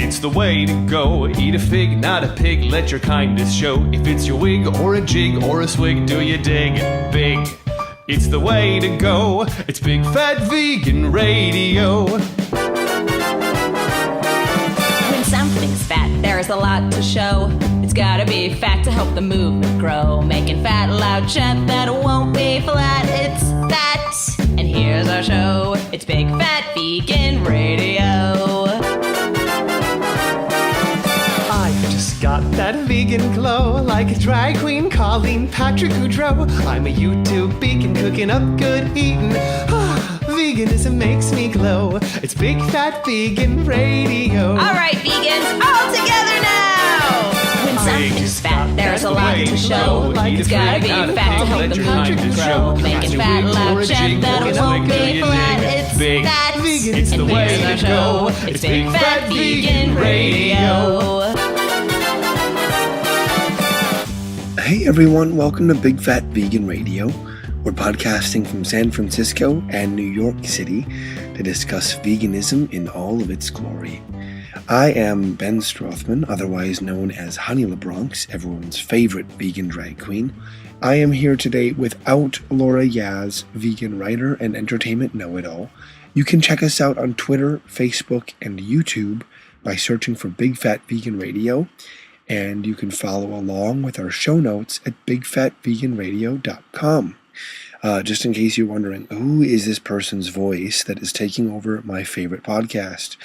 It's the way to go. Eat a fig, not a pig. Let your kindness show. If it's your wig or a jig or a swig, do you dig? Big. It's the way to go. It's Big Fat Vegan Radio. When something's fat, there's a lot to show. It's gotta be fat to help the movement grow. Making fat loud chant that won't be flat. It's fat. And here's our show. It's Big Fat Vegan Radio. I've just got that vegan glow, like a drag queen calling Patrick Goudreau. I'm a YouTube vegan cooking up good eating. Veganism makes me glow. It's Big Fat Vegan Radio. All right, vegans, all together now. When something's fat, there's a lot to show. It's gotta be fat to help the movement grow. Making fat loud chant that won't be flat. It's fat. It's the and way here's to our go. show. It's Big Fat Vegan Radio. Hey everyone, welcome to Big Fat Vegan Radio. We're podcasting from San Francisco and New York City to discuss veganism in all of its glory. I am Ben Strothman, otherwise known as Honey LaBronx, everyone's favorite vegan drag queen. I am here today without Laura Yaz, vegan writer and entertainment know-it-all. You can check us out on Twitter, Facebook, and YouTube by searching for Big Fat Vegan Radio. And you can follow along with our show notes at bigfatveganradio.com. Just in case you're wondering, who is this person's voice that is taking over my favorite podcast?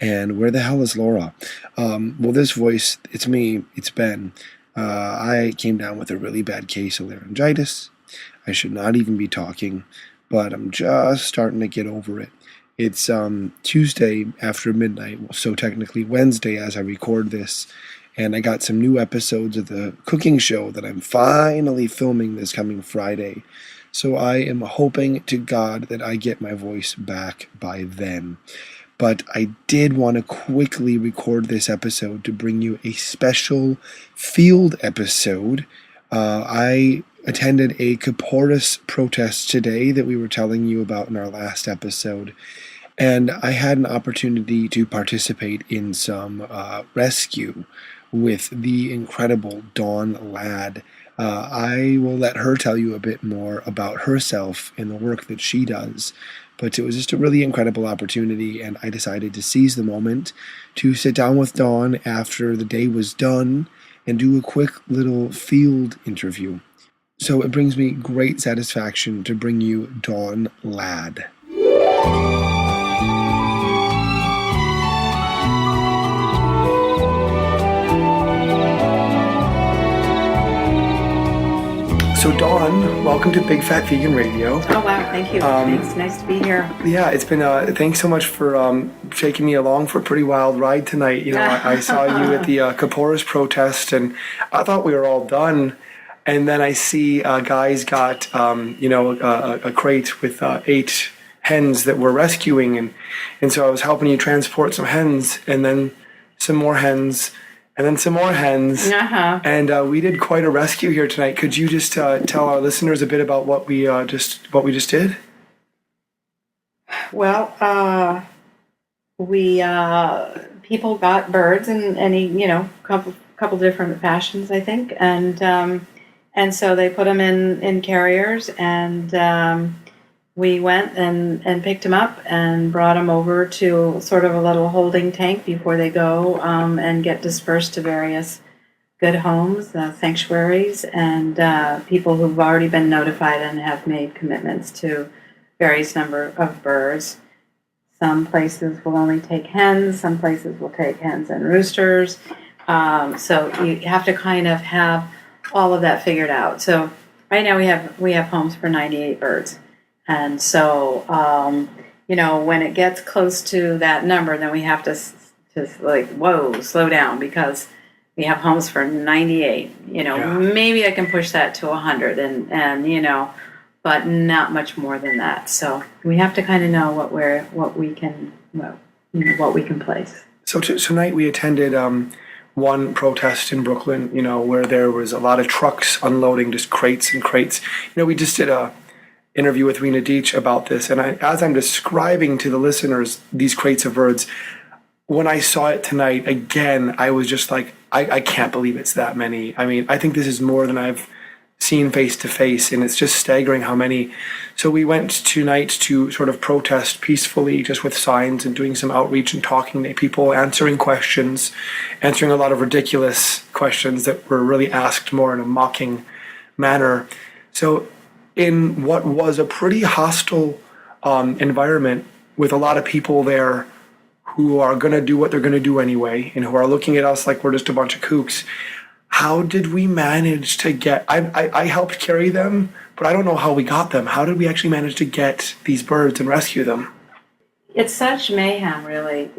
And where the hell is Laura? Well, this voice, it's me, it's Ben. I came down with a really bad case of laryngitis. I should not even be talking, but I'm just starting to get over it. It's Tuesday after midnight, so technically Wednesday as I record this. And I got some new episodes of the cooking show that I'm finally filming this coming Friday. So I am hoping to God that I get my voice back by then. But I did want to quickly record this episode to bring you a special field episode. I attended a Kaporos protest today that we were telling you about in our last episode. And I had an opportunity to participate in some rescue with the incredible Dawn Ladd. I will let her tell you a bit more about herself and the work that she does. But it was just a really incredible opportunity, and I decided to seize the moment to sit down with Dawn after the day was done and do a quick little field interview. So it brings me great satisfaction to bring you Dawn Ladd. So Dawn, welcome to Big Fat Vegan Radio. Oh wow, thank you. Thanks, nice to be here. Yeah, it's been, thanks so much for taking me along for a pretty wild ride tonight. You know, I saw you at the Kaporos protest and I thought we were all done. And then I see guys got, a crate with 8 hens that we're rescuing. And so I was helping you transport some hens and then some more hens. And then some more hens, and we did quite a rescue here tonight. Could you just tell our listeners a bit about what we just did? Well, we people got birds in any couple different fashions, I think, and so they put them in carriers, and we went and picked them up and brought them over to sort of a little holding tank before they go and get dispersed to various good homes, sanctuaries, and people who've already been notified and have made commitments to various number of birds. Some places will only take hens, some places will take hens and roosters. So you have to kind of have all of that figured out. So right now we have homes for 98 birds. And so, when it gets close to that number, then we have to slow down, because we have homes for 98. Maybe I can push that to 100, and but not much more than that. So we have to kind of know what we can place. So tonight we attended one protest in Brooklyn, where there was a lot of trucks unloading just crates and crates. We just did a interview with Rena Deitch about this, and as I'm describing to the listeners these crates of birds, when I saw it tonight again, I was just like, I can't believe it's that many. I mean, I think this is more than I've seen face to face, and it's just staggering how many. So we went tonight to sort of protest peacefully, just with signs and doing some outreach and talking to people, answering questions, answering a lot of ridiculous questions that were really asked more in a mocking manner. So in what was a pretty hostile environment, with a lot of people there who are going to do what they're going to do anyway, and who are looking at us like we're just a bunch of kooks, how did we manage to get, I helped carry them, but I don't know how we got them. How did we actually manage to get these birds and rescue them? It's such mayhem, really,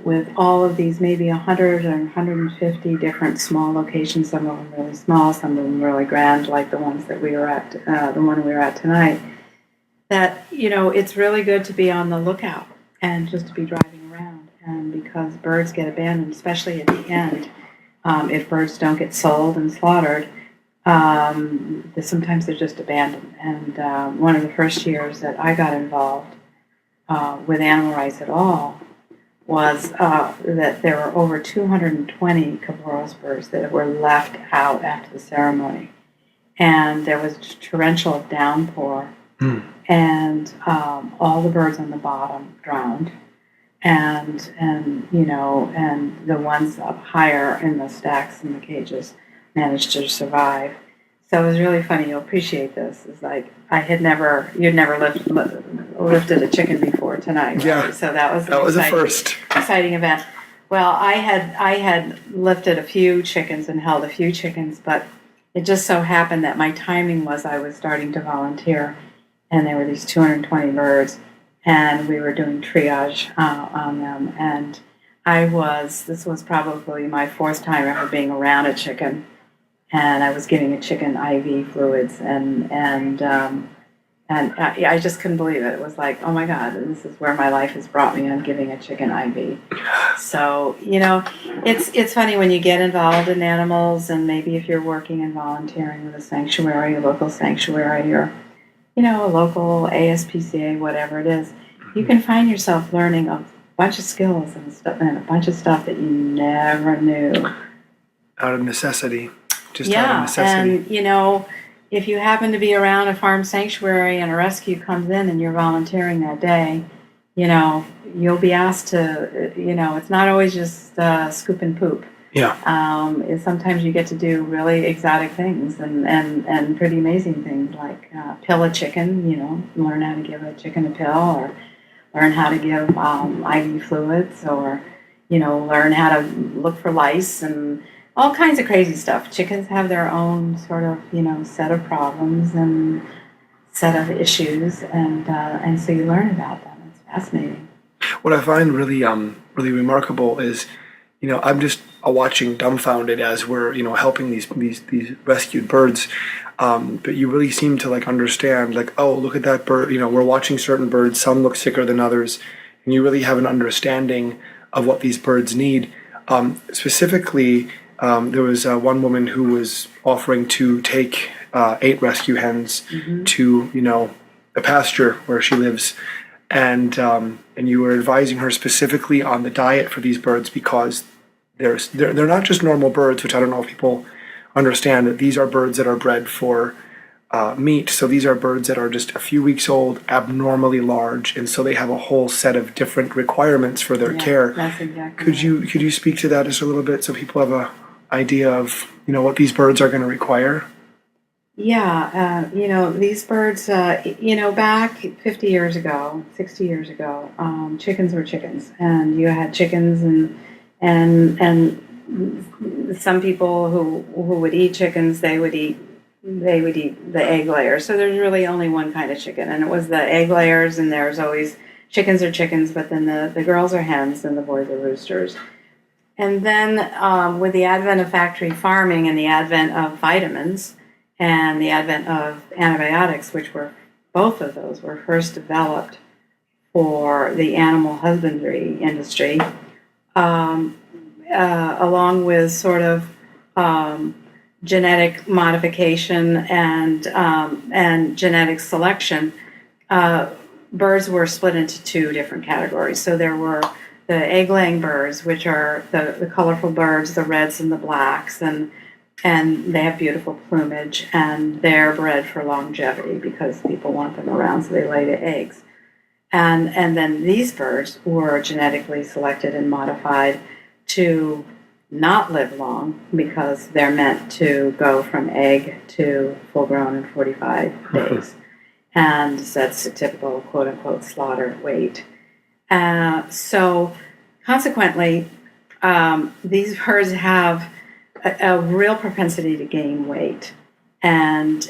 with all of these, maybe 100 or 150 different small locations, some of them really small, some of them really grand, like the ones that we were at, the one we were at tonight, that, it's really good to be on the lookout and just to be driving around. And because birds get abandoned, especially at the end, if birds don't get sold and slaughtered, sometimes they're just abandoned. And one of the first years that I got involved with animal rights at all was that there were over 220 Kaporos birds that were left out after the ceremony. And there was a torrential downpour, and all the birds on the bottom drowned. And the ones up higher in the stacks and the cages managed to survive. So it was really funny. You'll appreciate this. It's like you'd never lifted a chicken before tonight. Right? Yeah. So that was a first. Exciting event. Well, I had lifted a few chickens and held a few chickens, but it just so happened that my timing was I was starting to volunteer, and there were these 220 birds. And we were doing triage on them, and this was probably my fourth time ever being around a chicken, and I was giving a chicken IV fluids, and I just couldn't believe it. It was like, oh my God, this is where my life has brought me. I'm giving a chicken IV. So, it's funny when you get involved in animals, and maybe if you're working and volunteering with a sanctuary, a local sanctuary, or a local ASPCA, whatever it is, you can find yourself learning a bunch of skills and stuff, and a bunch of stuff that you never knew. Out of necessity. Just yeah, out of necessity. And, if you happen to be around a farm sanctuary and a rescue comes in and you're volunteering that day, you'll be asked to, it's not always just scoop and poop. Yeah. Sometimes you get to do really exotic things and pretty amazing things, like pill a chicken, learn how to give a chicken a pill, or learn how to give IV fluids, or, learn how to look for lice and all kinds of crazy stuff. Chickens have their own sort of, set of problems and set of issues, and so you learn about them. It's fascinating. What I find really remarkable is, I'm just watching dumbfounded as we're, helping these rescued birds. But you really seem to understand, oh, look at that bird. We're watching certain birds. Some look sicker than others, and you really have an understanding of what these birds need. Specifically, there was one woman who was offering to take 8 rescue hens to, a pasture where she lives. And you were advising her specifically on the diet for these birds, because they're not just normal birds, which I don't know if people understand, that these are birds that are bred for meat. So these are birds that are just a few weeks old, abnormally large, and so they have a whole set of different requirements for their care. That's exactly Could you speak to that just a little bit, so people have a idea of what these birds are going to require? Yeah, these birds, back 50 years ago, 60 years ago, chickens were chickens, and you had chickens, and some people who would eat chickens, they would eat the egg layers. So there's really only one kind of chicken, and it was the egg layers, and there's always chickens are chickens, but then the girls are hens and the boys are roosters. And then with the advent of factory farming and the advent of vitamins and the advent of antibiotics, which were, both of those were first developed for the animal husbandry industry, along with sort of genetic modification and genetic selection, birds were split into 2 different categories. So there were egg-laying birds, which are the colorful birds, the reds and the blacks, and they have beautiful plumage, and they're bred for longevity because people want them around, so they lay the eggs. And then these birds were genetically selected and modified to not live long because they're meant to go from egg to full grown in 45 days. And that's a typical quote-unquote slaughter weight. So consequently, these birds have a real propensity to gain weight. And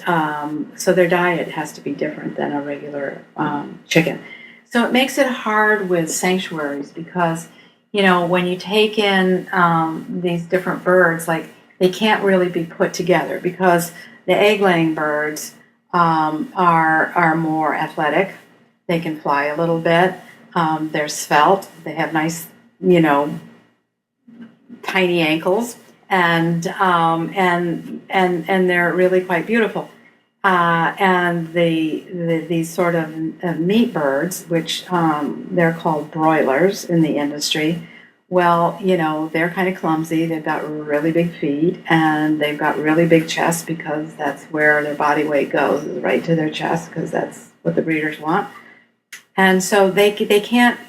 so their diet has to be different than a regular chicken. So it makes it hard with sanctuaries because, when you take in these different birds, like they can't really be put together because the egg-laying birds are more athletic. They can fly a little bit. They're svelte. They have nice, tiny ankles, and they're really quite beautiful. And these sort of meat birds, which they're called broilers in the industry, well, they're kind of clumsy. They've got really big feet, and they've got really big chests because that's where their body weight goes, is right to their chest, because that's what the breeders want. And so they can't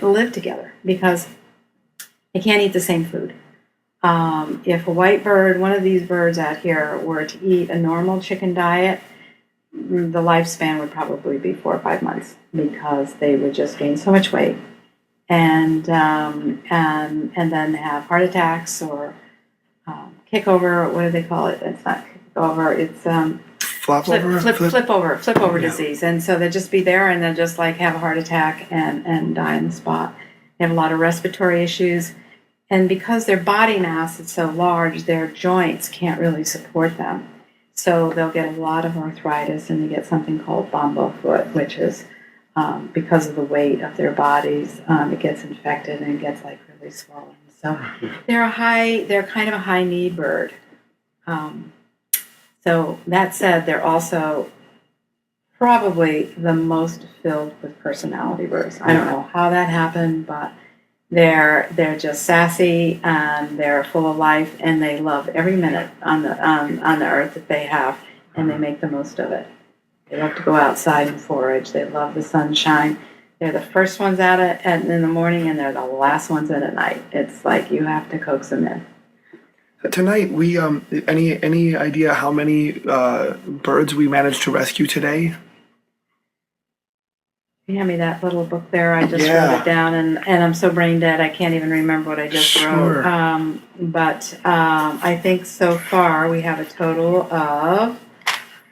live together because they can't eat the same food. If a white bird, one of these birds out here, were to eat a normal chicken diet, the lifespan would probably be 4 or 5 months because they would just gain so much weight and then have heart attacks or kick over. What do they call it? It's not kick over. It's flip over disease. And so they'll just be there and they'll just like have a heart attack and die on the spot. They have a lot of respiratory issues. And because their body mass is so large, their joints can't really support them. So they'll get a lot of arthritis, and they get something called bombo foot, which is because of the weight of their bodies, it gets infected and it gets like really swollen. So they're kind of a high need bird. So that said, they're also probably the most filled with personality birds. I don't know how that happened, but they're just sassy and they're full of life, and they love every minute on the earth that they have, and they make the most of it. They love to go outside and forage. They love the sunshine. They're the first ones out in the morning, and they're the last ones in at night. It's like you have to coax them in. Tonight, we any idea how many birds we managed to rescue today? You hand me that little book there. I just wrote it down, and I'm so brain dead I can't even remember what I just wrote. But I think so far we have a total of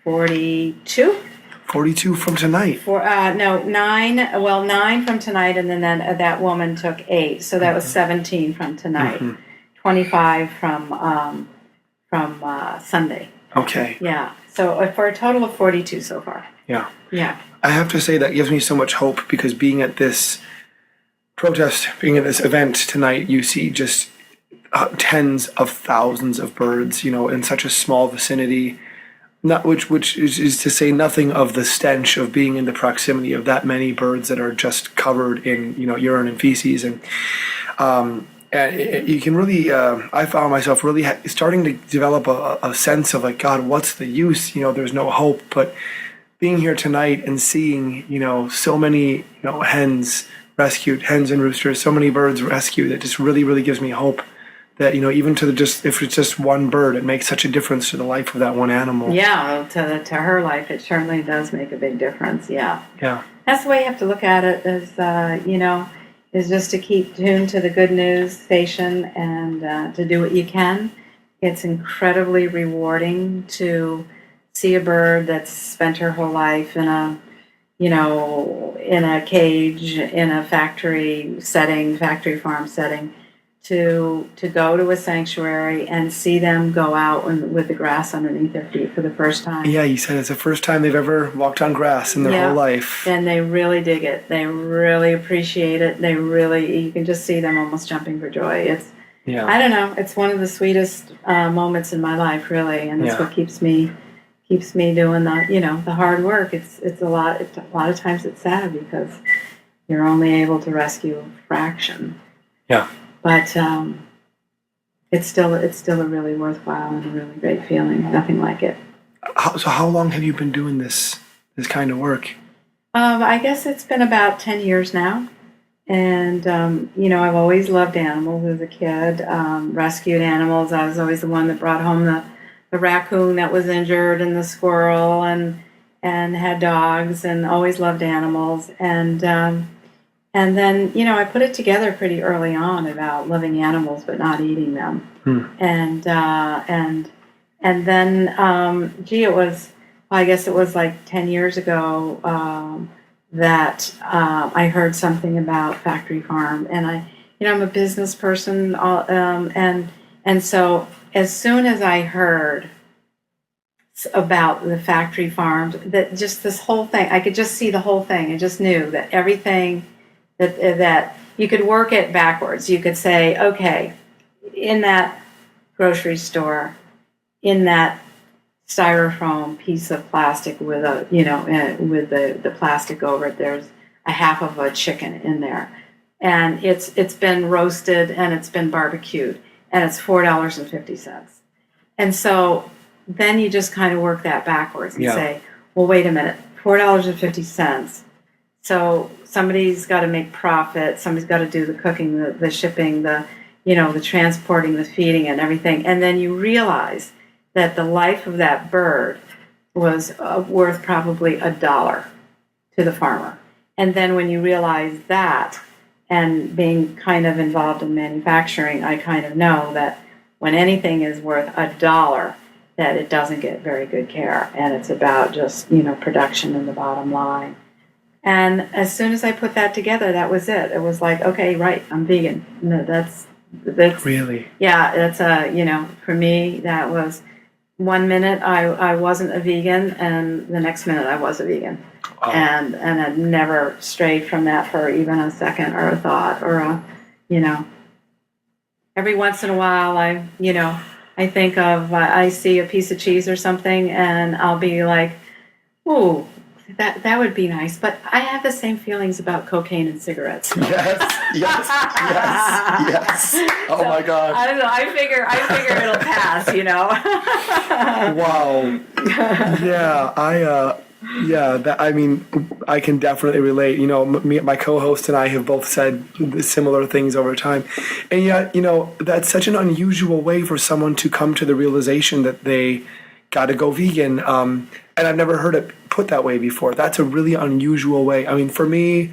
42. 42 from tonight. 9. Well, 9 from tonight, and then that woman took 8, so that was 17 from tonight. 25 from Sunday. Okay. Yeah. So for a total of 42 so far. Yeah. Yeah. I have to say that gives me so much hope because being at this protest, being at this event tonight, you see just tens of thousands of birds, in such a small vicinity. Not which is to say nothing of the stench of being in the proximity of that many birds that are just covered in urine and feces, and you can really. I found myself really starting to develop a sense of like, God, what's the use? There's no hope, but being here tonight and seeing, so many, hens rescued, hens and roosters, so many birds rescued, it just really, really gives me hope that, even to if it's just one bird, it makes such a difference to the life of that one animal. Yeah, to her life, it certainly does make a big difference. Yeah. Yeah. That's the way you have to look at it is, is just to keep tuned to the good news station and to do what you can. It's incredibly rewarding to see a bird that's spent her whole life in a cage, in a factory farm setting, to go to a sanctuary and see them go out with the grass underneath their feet for the first time. Yeah, you said it's the first time they've ever walked on grass in their whole life. And they really dig it. They really appreciate it. You can just see them almost jumping for joy. I don't know, it's one of the sweetest moments in my life, really, and it's what keeps me doing the hard work. It's a lot of times it's sad because you're only able to rescue a fraction. Yeah. But it's still a really worthwhile and a really great feeling. Nothing like it. So how long have you been doing this kind of work? I guess it's been about 10 years now. And, I've always loved animals as a kid, rescued animals. I was always the one that brought home the raccoon that was injured and the squirrel and had dogs and always loved animals. And then, I put it together pretty early on about loving animals but not eating them. And then, I guess it was like 10 years ago that I heard something about factory farm. And I'm a business person, and so as soon as I heard about the factory farms, that just this whole thing, I could just see the whole thing. I just knew that everything that you could work it backwards. You could say, okay, in that grocery store, in that styrofoam piece of plastic with with the plastic over it, there's a half of a chicken in there, and it's been roasted and it's been barbecued, and it's $4.50. And so then you just kind of work that backwards and say, well, wait a minute, $4.50. So somebody's got to make profit. Somebody's got to do the cooking, the shipping, the transporting, the feeding, and everything. And then you realize that the life of that bird was worth probably $1 to the farmer. And then when you realize that, and being kind of involved in manufacturing, I kind of know that when anything is worth $1, that it doesn't get very good care. And it's about just, production and the bottom line. And as soon as I put that together, that was it. It was like, okay, right, I'm vegan. No, that's Really? Yeah, that's for me, that was 1 minute I wasn't a vegan, and the next minute I was a vegan. Oh. And I never strayed from that for even a second or a thought or every once in a while I think of, I see a piece of cheese or something and I'll be like, ooh, that would be nice. But I have the same feelings about cocaine and cigarettes. Yes. Oh, so, my God. I don't know. I figure it'll pass, Wow. Yeah, I can definitely relate. My co-host and I have both said similar things over time. And yet, that's such an unusual way for someone to come to the realization that they got to go vegan. And I've never heard it put that way before. That's a really unusual way. I mean, for me,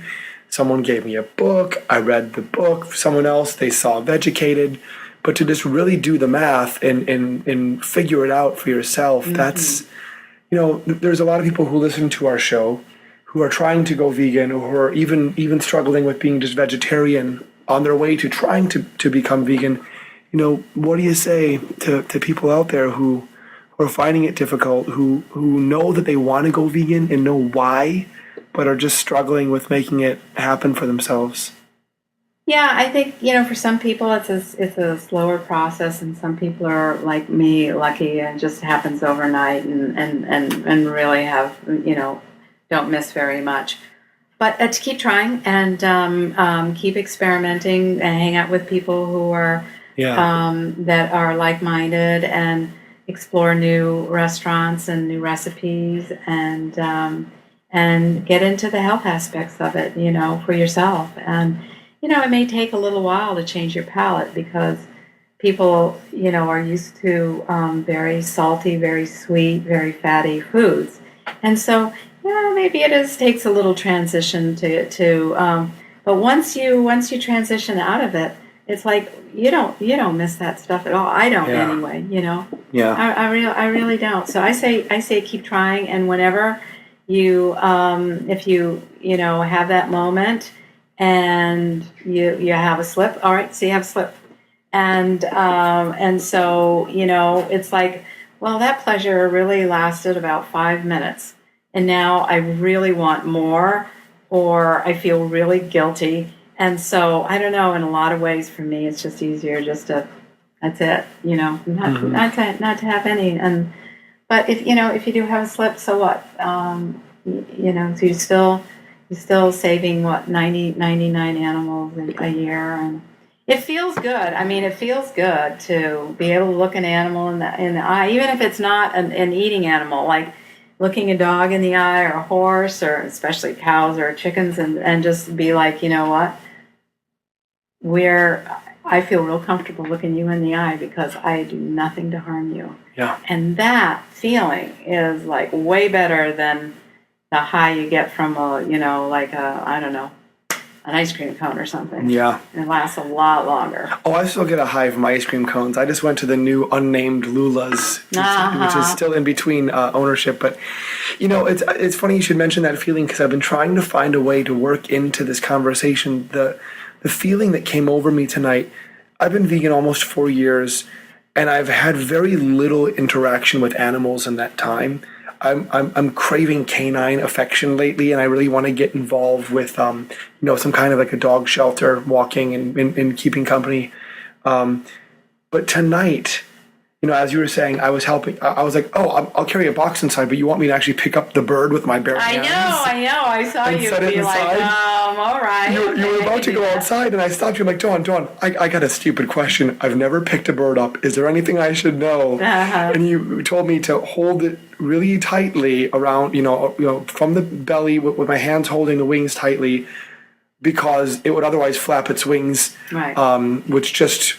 someone gave me a book. I read the book. Someone else, they saw Vegucated. But to just really do the math and figure it out for yourself, that's... there's a lot of people who listen to our show who are trying to go vegan or who are even struggling with being just vegetarian on their way to trying to become vegan. What do you say to people out there who are finding it difficult, who know that they want to go vegan and know why, but are just struggling with making it happen for themselves? Yeah, I think, for some people it's a slower process, and some people are like me, lucky, and it just happens overnight and really have, don't miss very much. But to keep trying and keep experimenting and hang out with people who are that are like-minded and explore new restaurants and new recipes and get into the health aspects of it, for yourself. And it may take a little while to change your palate because people, are used to very salty, very sweet, very fatty foods. And so, maybe takes a little transition but once you transition out of it, it's like you don't miss that stuff at all. I don't anyway, Yeah. I really don't. So I say keep trying, and whenever you if you have that moment and you have a slip, all right, so you have a slip. And so, it's like, well, that pleasure really lasted about 5 minutes. And now I really want more, or I feel really guilty. And so, I don't know, in a lot of ways for me, it's just easier just to, that's it, not to have any. But if you do have a slip, so what? So you He's still saving, 99 animals a year. And it feels good. I mean, it feels good to be able to look an animal in the eye, even if it's not an eating animal, like looking a dog in the eye or a horse, or especially cows or chickens, and just be like, you know what? I feel real comfortable looking you in the eye because I do nothing to harm you. Yeah. And that feeling is like way better than the high you get from I don't know, an ice cream cone or something. Yeah. It lasts a lot longer. Oh, I still get a high from ice cream cones. I just went to the new unnamed Lula's, which is still in between ownership. But, it's funny you should mention that feeling, because I've been trying to find a way to work into this conversation the feeling that came over me tonight. I've been vegan almost 4 years, and I've had very little interaction with animals in that time. I'm craving canine affection lately, and I really want to get involved with some kind of like a dog shelter, walking and keeping company. But tonight, as you were saying, I was helping. I was like, oh, I'll carry a box inside, but you want me to actually pick up the bird with my bare hands? I know. I saw and you set it be like, inside? all right. You were about to go outside, and I stopped you. I'm like, Dawn, I got a stupid question. I've never picked a bird up. Is there anything I should know? And you told me to hold it really tightly around, from the belly with my hands holding the wings tightly, because it would otherwise flap its wings, right. Which just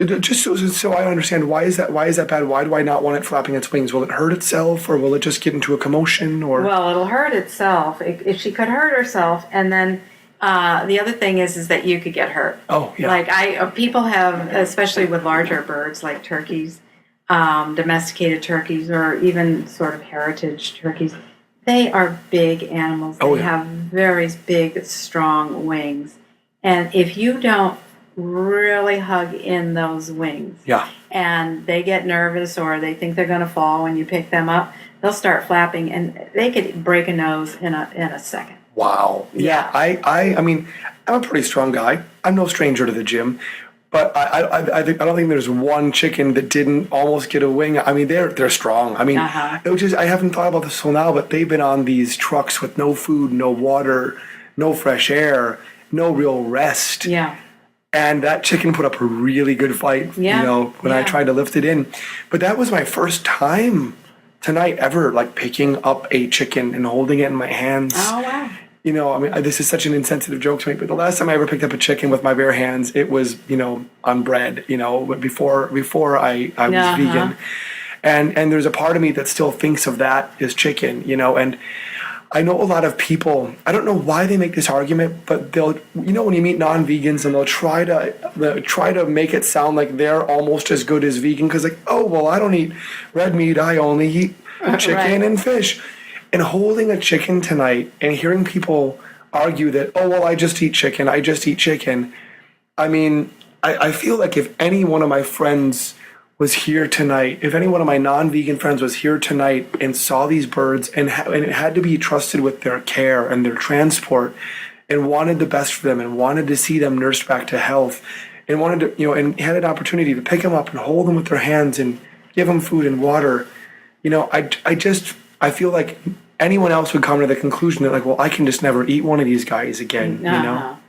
so I understand, why is that bad? Why do I not want it flapping its wings? Will it hurt itself, or will it just get into a commotion? Or well, it'll hurt itself. If she could hurt herself, and then the other thing is that you could get hurt. Oh, yeah. Like people have, especially with larger birds like turkeys, domesticated turkeys, or even sort of heritage turkeys. They are big animals. They have very big, strong wings, and if you don't really hug in those wings, and they get nervous or they think they're going to fall when you pick them up, they'll start flapping, and they could break a nose in a second. Wow. Yeah. I mean, I'm a pretty strong guy. I'm no stranger to the gym, but I don't think there's one chicken that didn't almost get a wing. I mean, they're strong. I mean, I haven't thought about this till now, but they've been on these trucks with no food, no water, no fresh air, no real rest. Yeah. And that chicken put up a really good fight, when I tried to lift it in. But that was my first time tonight ever, like picking up a chicken and holding it in my hands. Oh, wow. I mean, this is such an insensitive joke to make, but the last time I ever picked up a chicken with my bare hands, it was, on bread, before I was vegan. And there's a part of me that still thinks of that as chicken, and I know a lot of people, I don't know why they make this argument, but they'll, when you meet non-vegans, and they'll try to make it sound like they're almost as good as vegan, because like, oh, well, I don't eat red meat, I only eat chicken and fish. And holding a chicken tonight and hearing people argue that, oh, well, I just eat chicken. I mean, I feel like if any one of my friends was here tonight, if any one of my non-vegan friends was here tonight and saw these birds and it had to be trusted with their care and their transport, and wanted the best for them and wanted to see them nursed back to health, and wanted to, and had an opportunity to pick them up and hold them with their hands and give them food and water, I feel like anyone else would come to the conclusion that, like, well, I can just never eat one of these guys again,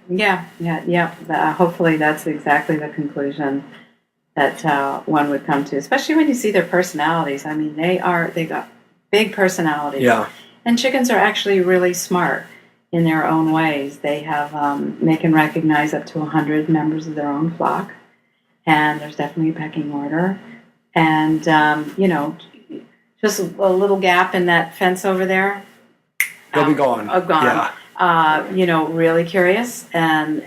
Yeah. Hopefully that's exactly the conclusion that one would come to, especially when you see their personalities. I mean, they got big personalities. Yeah. And chickens are actually really smart in their own ways. They have, they can recognize up to 100 members of their own flock, and there's definitely a pecking order. And, just a little gap in that fence over there. They'll be gone. Gone. Yeah. Really curious and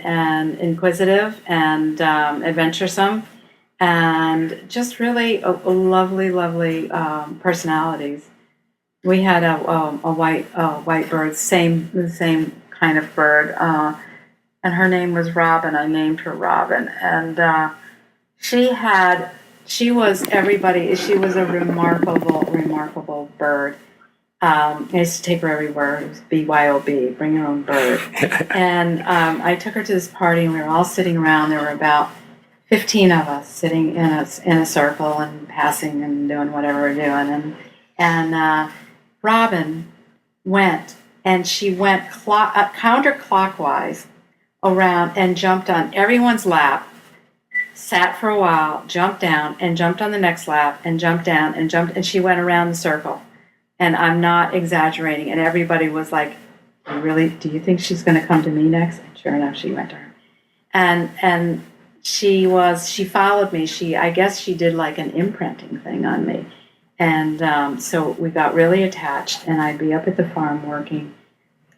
inquisitive and adventuresome, and just really a lovely personalities. We had a white bird, the same kind of bird, and her name was Robin. I named her Robin, and she was everybody. She was a remarkable bird. I used to take her everywhere. It was BYOB, bring your own bird. And I took her to this party, and we were all sitting around. There were about 15 of us sitting in a circle and passing and doing whatever we're doing. And Robin went and she went counterclockwise around and jumped on everyone's lap, sat for a while, jumped down, and jumped on the next lap, and jumped down, and jumped, and she went around the circle. And I'm not exaggerating. And everybody was like, do you think she's going to come to me next? And sure enough, she went to her. And she followed me. I guess she did like an imprinting thing on me. And so we got really attached, and I'd be up at the farm working,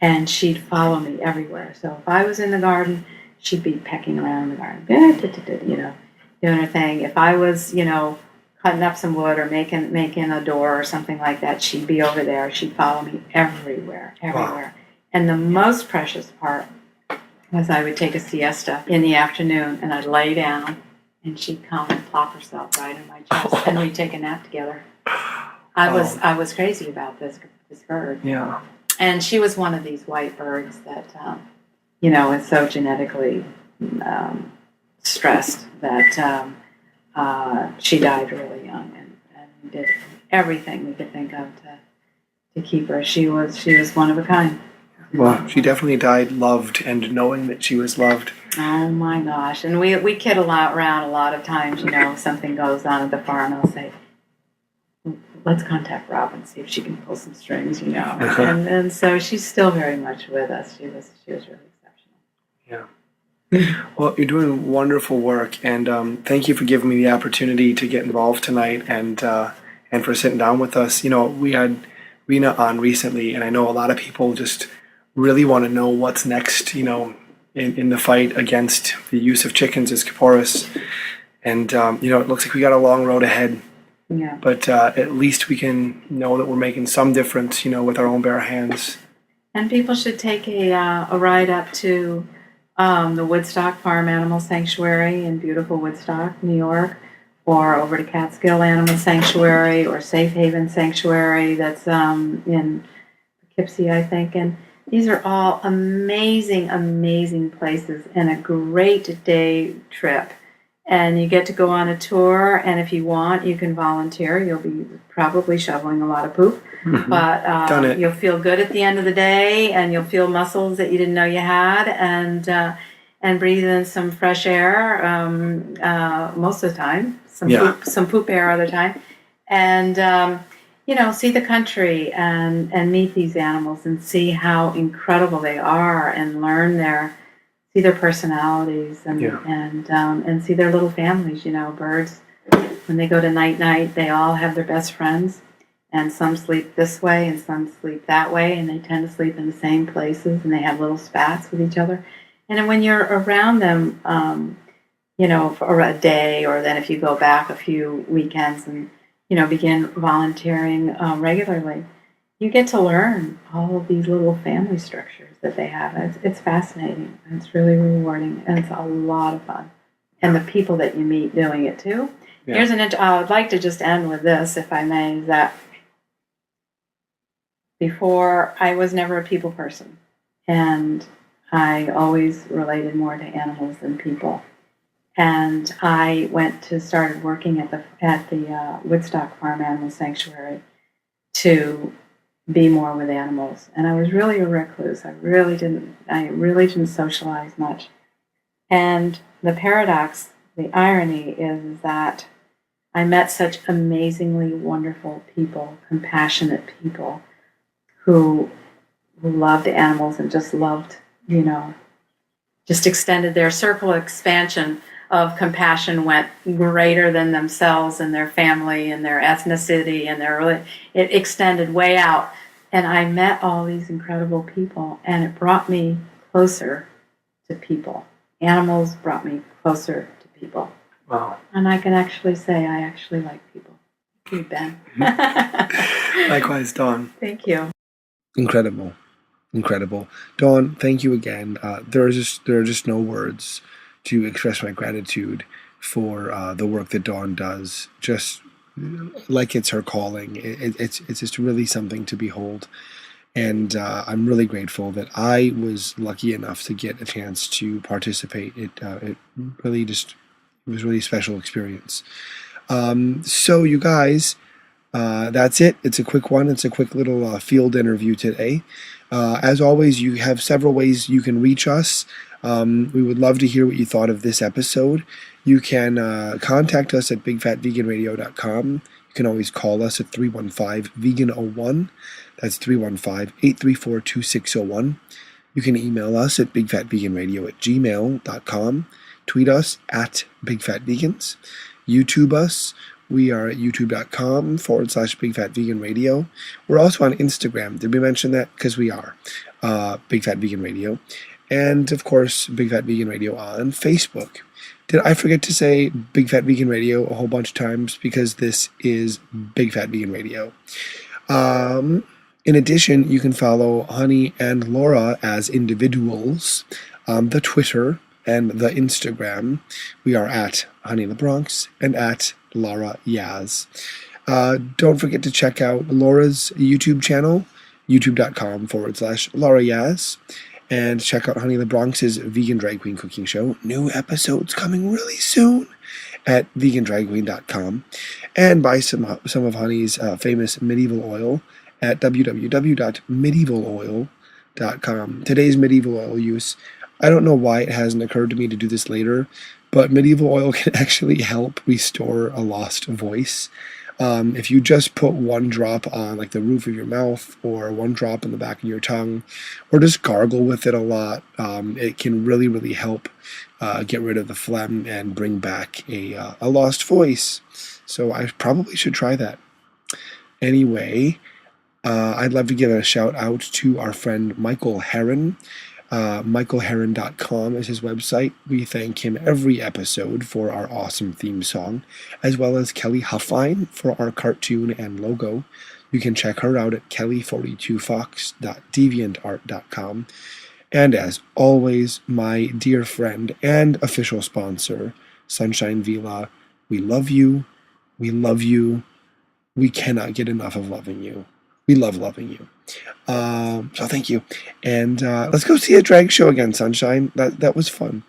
and she'd follow me everywhere. So if I was in the garden, she'd be pecking around the garden, doing her thing. If I was, cutting up some wood or making a door or something like that, she'd be over there. She'd follow me everywhere. Wow. And the most precious part was I would take a siesta in the afternoon, and I'd lay down, and she'd come and plop herself right in my chest, and we'd take a nap together. I was crazy about this bird. Yeah. And she was one of these white birds that, is so genetically stressed that she died really young, and we did everything we could think of to keep her. She was one of a kind. Well, she definitely died loved and knowing that she was loved. Oh my gosh. And we kid around a lot of times, if something goes on at the farm, I'll say, let's contact Rob and see if she can pull some strings, And so she's still very much with us. She was really exceptional. Yeah. Well, you're doing wonderful work, and thank you for giving me the opportunity to get involved tonight, and for sitting down with us. We had Rena on recently, and I know a lot of people just really want to know what's next, in the fight against the use of chickens as Kaporos. And, it looks like we got a long road ahead. Yeah. But at least we can know that we're making some difference, with our own bare hands. And people should take a ride up to the Woodstock Farm Animal Sanctuary in beautiful Woodstock, New York, or over to Catskill Animal Sanctuary or Safe Haven Sanctuary that's in Poughkeepsie, I think. And these are all amazing, amazing places and a great day trip. And you get to go on a tour, and if you want, you can volunteer. You'll be probably shoveling a lot of poop, but you'll feel good at the end of the day, and you'll feel muscles that you didn't know you had, and breathe in some fresh air most of the time, some poop air other time, and see the country and meet these animals and see how incredible they are, and see their personalities and see their little families. Birds, when they go to night, they all have their best friends, and some sleep this way and some sleep that way, and they tend to sleep in the same places, and they have little spats with each other. And when you're around them, for a day, or then if you go back a few weekends and begin volunteering regularly, you get to learn all of these little family structures that they have. It's fascinating. It's really rewarding, and it's a lot of fun. And the people that you meet doing it too. Yeah. I would like to just end with this, if I may, that before I was never a people person, and I always related more to animals than people. And I started working at the Woodstock Farm Animal Sanctuary to be more with animals. And I was really a recluse. I really didn't socialize much. And the paradox, the irony is that I met such amazingly wonderful people, compassionate people who loved animals and just loved, just extended their circle of expansion of compassion went greater than themselves and their family and their ethnicity and it extended way out. And I met all these incredible people, and it brought me closer to people. Animals brought me closer to people. Wow. And I can actually say I actually like people. Thank you, Ben. Likewise, Dawn. Thank you. Incredible. Dawn, thank you again. There are just no words to express my gratitude for the work that Dawn does. Just like it's her calling. It's just really something to behold. And I'm really grateful that I was lucky enough to get a chance to participate. It was really a special experience. So you guys, that's it. It's a quick one. It's a quick little field interview today. As always, you have several ways you can reach us. We would love to hear what you thought of this episode. You can contact us at bigfatveganradio.com. You can always call us at 315-VEGAN-01. That's 315-834-2601. You can email us at bigfatveganradio@gmail.com. Tweet us at bigfatvegans. YouTube us. We are at youtube.com/bigfatveganradio. We're also on Instagram. Did we mention that? Because we are. Big Fat Vegan Radio. And, of course, Big Fat Vegan Radio on Facebook. Did I forget to say Big Fat Vegan Radio a whole bunch of times? Because this is Big Fat Vegan Radio. In addition, you can follow Honey and Laura as individuals on the Twitter and the Instagram. We are at Honey LaBronx and at Laura Yaz. Don't forget to check out Laura's YouTube channel, youtube.com/Laura Yaz. And check out Honey LaBronx's Vegan Drag Queen Cooking Show. New episodes coming really soon at vegandragqueen.com. And buy some of Honey's famous medieval oil at www.medievaloil.com. Today's medieval oil use, I don't know why it hasn't occurred to me to do this later, but medieval oil can actually help restore a lost voice. If you just put one drop on like the roof of your mouth or one drop on the back of your tongue or just gargle with it a lot, it can really, really help get rid of the phlegm and bring back a lost voice. So I probably should try that. Anyway, I'd love to give a shout out to our friend Michael Harren. MichaelHarren.com is his website. We thank him every episode for our awesome theme song, as well as Kelly Huffine for our cartoon and logo. You can check her out at kelly42fox.deviantart.com. And as always, my dear friend and official sponsor, Sunshine Villa, we love you. We love you. We cannot get enough of loving you. We love loving you. So thank you. And let's go see a drag show again, Sunshine. That was fun.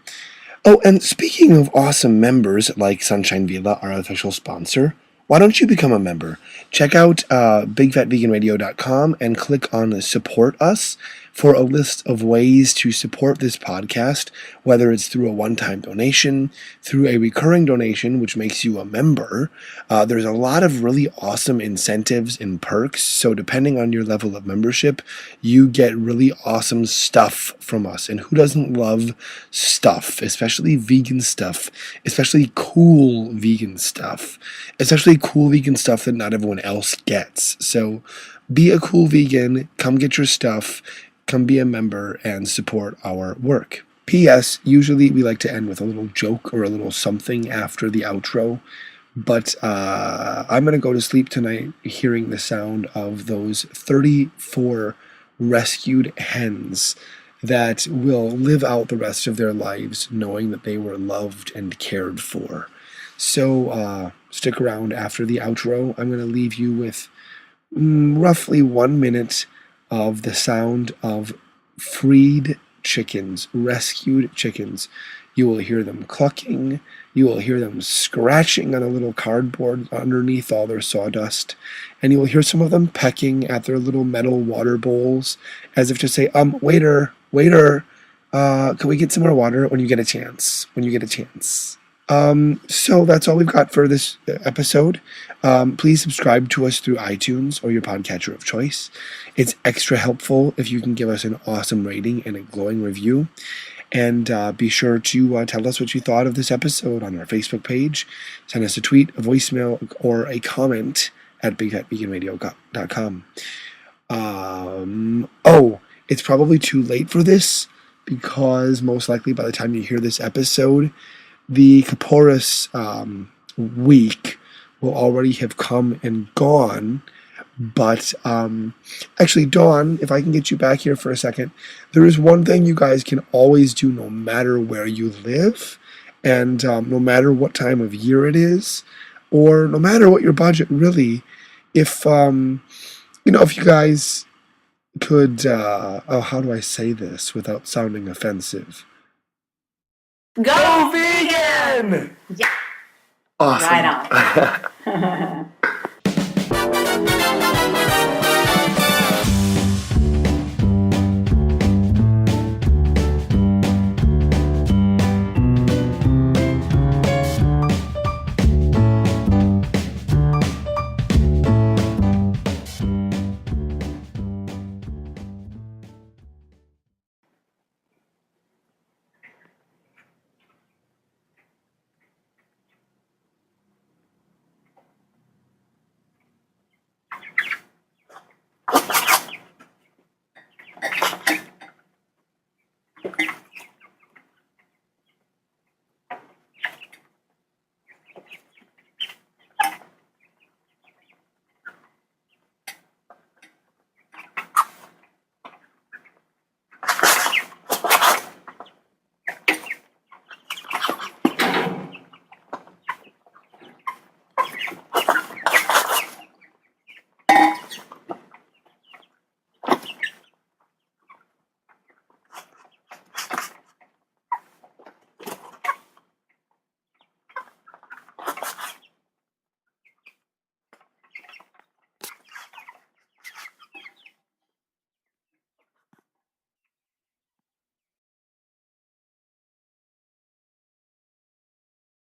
Oh, and speaking of awesome members like Sunshine Villa, our official sponsor, why don't you become a member? Check out bigfatveganradio.com and click on Support Us for a list of ways to support this podcast, whether it's through a one-time donation, through a recurring donation, which makes you a member. There's a lot of really awesome incentives and perks, so depending on your level of membership, you get really awesome stuff from us. And who doesn't love stuff, especially vegan stuff, especially cool vegan stuff, especially cool vegan stuff that not everyone else gets. So be a cool vegan, come get your stuff, come be a member and support our work. P.S. Usually we like to end with a little joke or a little something after the outro, but I'm going to go to sleep tonight hearing the sound of those 34 rescued hens that will live out the rest of their lives knowing that they were loved and cared for. So stick around after the outro. I'm going to leave you with roughly 1 minute of the sound of freed chickens, rescued chickens. You will hear them clucking. You will hear them scratching on a little cardboard underneath all their sawdust. And you will hear some of them pecking at their little metal water bowls as if to say, waiter, can we get some more water when you get a chance? So that's all we've got for this episode. Please subscribe to us through iTunes or your podcatcher of choice. It's extra helpful if you can give us an awesome rating and a glowing review. And be sure to tell us what you thought of this episode on our Facebook page. Send us a tweet, a voicemail, or a comment at bigfatveganradio.com. It's probably too late for this because most likely by the time you hear this episode, the Kaporos week will already have come and gone. But actually, Dawn, if I can get you back here for a second, there is one thing you guys can always do no matter where you live and no matter what time of year it is or no matter what your budget, really. If you guys could, how do I say this without sounding offensive? Go vegan! Yeah. Awesome. Right on.